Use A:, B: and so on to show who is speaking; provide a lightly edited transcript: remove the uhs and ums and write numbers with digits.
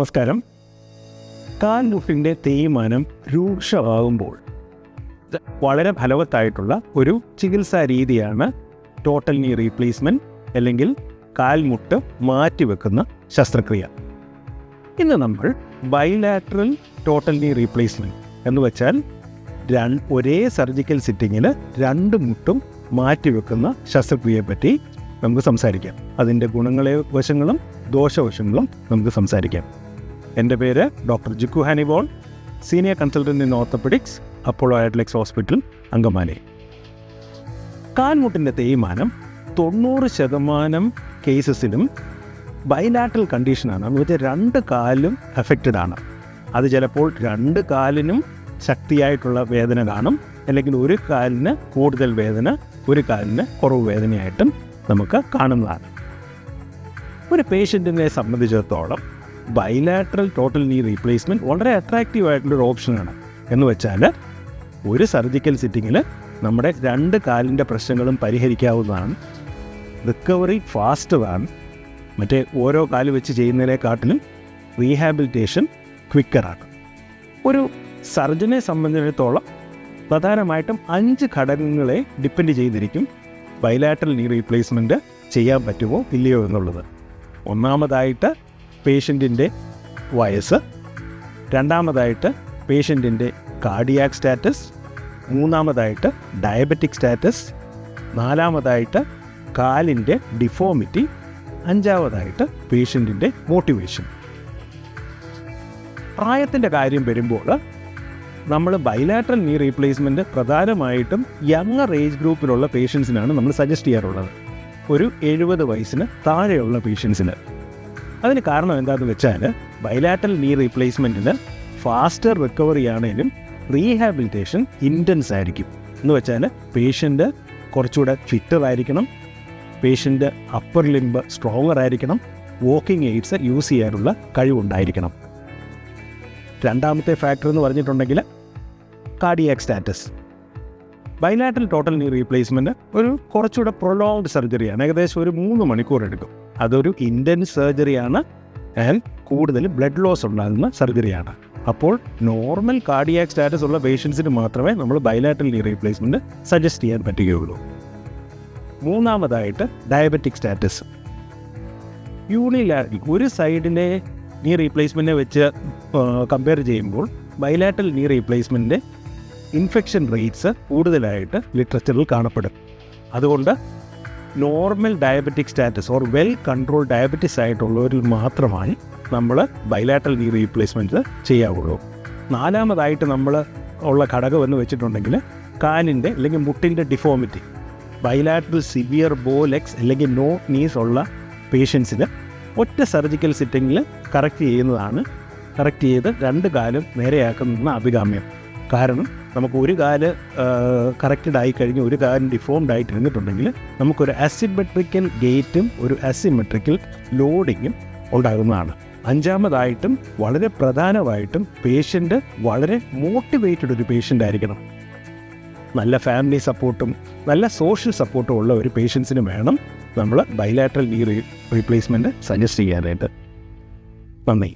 A: നമസ്കാരം. കാൽമുട്ടിൻ്റെ തേയ്മാനം രൂക്ഷമാകുമ്പോൾ വളരെ ഫലവത്തായിട്ടുള്ള ഒരു ചികിത്സാ രീതിയാണ് ടോട്ടൽ നീ റീപ്ലേസ്മെൻറ്റ് അല്ലെങ്കിൽ കാൽമുട്ട് മാറ്റിവെക്കുന്ന ശസ്ത്രക്രിയ. ഇന്ന് നമ്മൾ ബൈലാറ്ററൽ ടോട്ടൽ നീ റീപ്ലേസ്മെൻറ്റ് എന്ന് വെച്ചാൽ ഒരേ സർജിക്കൽ സിറ്റിങ്ങിൽ രണ്ട് മുട്ടും മാറ്റിവെക്കുന്ന ശസ്ത്രക്രിയയെപ്പറ്റി നമുക്ക് സംസാരിക്കാം. അതിൻ്റെ വശങ്ങളും ദോഷവശങ്ങളും നമുക്ക് സംസാരിക്കാം. എൻ്റെ പേര് doctor Jikku Hannibal, senior consultant in orthopaedics, Apollo Adlux hospital, Angamaly. കാൽമുട്ടിൻ്റെ തേയ്മാനം 90% കേസസിലും ബൈലാറ്ററൽ കണ്ടീഷനാണ്. എന്ന് വെച്ചാൽ രണ്ട് കാലും അഫക്റ്റഡ് ആണ്. അത് ചിലപ്പോൾ രണ്ട് കാലിനും ശക്തിയായിട്ടുള്ള വേദന കാണും, അല്ലെങ്കിൽ ഒരു കാലിന് കൂടുതൽ വേദന, ഒരു കാലിന് കുറവ് വേദനയായിട്ടും നമുക്ക് കാണുന്നതാണ്. ഒരു പേഷ്യൻറ്റിനെ സംബന്ധിച്ചിടത്തോളം ബൈലാറ്ററൽ ടോട്ടൽ നീ റീപ്ലേസ്മെൻറ്റ് വളരെ അട്രാക്റ്റീവ് ആയിട്ടുള്ളൊരു ഓപ്ഷനാണ്. എന്ന് വെച്ചാൽ ഒരു സർജിക്കൽ സിറ്റിങ്ങിൽ നമ്മുടെ രണ്ട് കാലിൻ്റെ പ്രശ്നങ്ങളും പരിഹരിക്കാവുന്നതാണ്. റിക്കവറി ഫാസ്റ്ററാണ്. മറ്റേ ഓരോ കാല് വെച്ച് ചെയ്യുന്നതിനെക്കാട്ടിലും റീഹാബിലിറ്റേഷൻ ക്വിക്കറാണ്. ഒരു സർജനെ സംബന്ധിച്ചിടത്തോളം പ്രധാനമായിട്ടും 5 ഘടകങ്ങളെ ഡിപ്പെൻഡ് ചെയ്തിരിക്കും ബൈലാറ്ററൽ നീ റീപ്ലേസ്മെൻറ്റ് ചെയ്യാൻ പറ്റുമോ ഇല്ലയോ എന്നുള്ളത്. ഒന്നാമതായിട്ട് പേഷ്യൻറ്റിൻ്റെ വയസ്സ്, രണ്ടാമതായിട്ട് പേഷ്യൻറ്റിൻ്റെ കാർഡിയാക് സ്റ്റാറ്റസ്, മൂന്നാമതായിട്ട് ഡയബറ്റിക് സ്റ്റാറ്റസ്, നാലാമതായിട്ട് കാലിൻ്റെ ഡിഫോമിറ്റി, അഞ്ചാമതായിട്ട് പേഷ്യൻറ്റിൻ്റെ മോട്ടിവേഷൻ. പ്രായത്തിൻ്റെ കാര്യം വരുമ്പോൾ നമ്മൾ ബൈലാറ്ററൽ നീ റീപ്ലേസ്മെൻറ്റ് പ്രധാനമായിട്ടും യങ്ങർ ഏജ് ഗ്രൂപ്പിലുള്ള പേഷ്യൻസിനാണ് നമ്മൾ സജസ്റ്റ് ചെയ്യാറുള്ളത്. ഒരു 70 വയസ്സിന് താഴെയുള്ള പേഷ്യൻസിന്. അതിന് കാരണം എന്താണെന്ന് വെച്ചാൽ ബൈലാറ്ററൽ നീ റീപ്ലേസ്മെൻറ്റിന് ഫാസ്റ്റർ റിക്കവറി ആണെങ്കിലും റീഹാബിലിറ്റേഷൻ ഇൻറ്റൻസ് ആയിരിക്കും. എന്ന് വെച്ചാൽ പേഷ്യൻ്റ് കുറച്ചുകൂടെ ഫിറ്റർ ആയിരിക്കണം, പേഷ്യൻ്റ് അപ്പർ ലിംബ് സ്ട്രോങ്ങർ ആയിരിക്കണം, വാക്കിംഗ് എയ്ഡ്സ് യൂസ് ചെയ്യാനുള്ള കഴിവുണ്ടായിരിക്കണം. രണ്ടാമത്തെ ഫാക്ടർ എന്ന് പറഞ്ഞിട്ടുണ്ടെങ്കിൽ കാർഡിയാക് സ്റ്റാറ്റസ്. ബൈലാറ്ററൽ ടോട്ടൽ നീ റീപ്ലേസ്മെൻറ്റ് ഒരു കുറച്ചുകൂടെ പ്രൊലോങ്ഡ് സർജറിയാണ്. ഏകദേശം ഒരു 3 മണിക്കൂർ എടുക്കും. അതൊരു ഇൻറ്റൻസ് സർജറിയാണ് ആൻഡ് കൂടുതൽ ബ്ലഡ് ലോസ് ഉണ്ടാകുന്ന സർജറിയാണ്. അപ്പോൾ നോർമൽ കാർഡിയാക് സ്റ്റാറ്റസ് ഉള്ള പേഷ്യൻസിന് മാത്രമേ നമ്മൾ ബൈലാറ്ററൽ നീ റീപ്ലേസ്മെൻറ്റ് സജസ്റ്റ് ചെയ്യാൻ പറ്റുകയുള്ളൂ. മൂന്നാമതായിട്ട് ഡയബറ്റിക് സ്റ്റാറ്റസ്. യൂണിലാറ്ററൽ ഒരു സൈഡിനെ നീ റീപ്ലേസ്മെൻറ്റിനെ വെച്ച് കമ്പയർ ചെയ്യുമ്പോൾ ബൈലാറ്ററൽ നീ റീപ്ലേസ്മെൻറ്റിൻ്റെ ഇൻഫെക്ഷൻ റേറ്റ്സ് കൂടുതലായിട്ട് ലിറ്ററേച്ചറിൽ കാണപ്പെടും. അതുകൊണ്ട് normal diabetic status or well control diabetes ആയിട്ടുള്ളവരിൽ മാത്രമായി നമ്മൾ ബൈലാറ്ററൽ നീ റീപ്ലേസ്മെൻറ്റ് ചെയ്യാവുള്ളൂ. നാലാമതായിട്ട് നമ്മൾ ഉള്ള ഘടകം എന്ന് വെച്ചിട്ടുണ്ടെങ്കിൽ കാലിൻ്റെ അല്ലെങ്കിൽ മുട്ടിൻ്റെ ഡിഫോമിറ്റി. ബൈലാറ്ററൽ സിവിയർ ബോ ലെഗ്സ് അല്ലെങ്കിൽ നോ നീസ് ഉള്ള പേഷ്യൻസിന് ഒറ്റ സർജിക്കൽ സിറ്റിങ്ങിൽ കറക്റ്റ് ചെയ്ത് രണ്ട് കാലും നേരെയാക്കുന്ന അഭികാമ്യം. കാരണം നമുക്ക് ഒരു കാല് കറക്റ്റഡ് ആയി കഴിഞ്ഞ് ഒരു കാലം ഡിഫോംഡ് ആയിട്ട് ഇരുന്നിട്ടുണ്ടെങ്കിൽ നമുക്കൊരു അസിമെട്രിക്കൽ ഗേറ്റും ഒരു അസിമെട്രിക്കൽ ലോഡിങ്ങും ഉണ്ടാകുന്നതാണ്. അഞ്ചാമതായിട്ടും വളരെ പ്രധാനമായിട്ടും പേഷ്യൻ്റ് വളരെ മോട്ടിവേറ്റഡ് ഒരു പേഷ്യൻ്റ് ആയിരിക്കണം. നല്ല ഫാമിലി സപ്പോർട്ടും നല്ല സോഷ്യൽ സപ്പോർട്ടും ഉള്ള ഒരു പേഷ്യൻസിന് വേണം നമ്മൾ ബൈലാറ്ററൽ നീ റീപ്ലേസ്മെൻറ്റ് സജസ്റ്റ് ചെയ്യാനായിട്ട്. നന്ദി.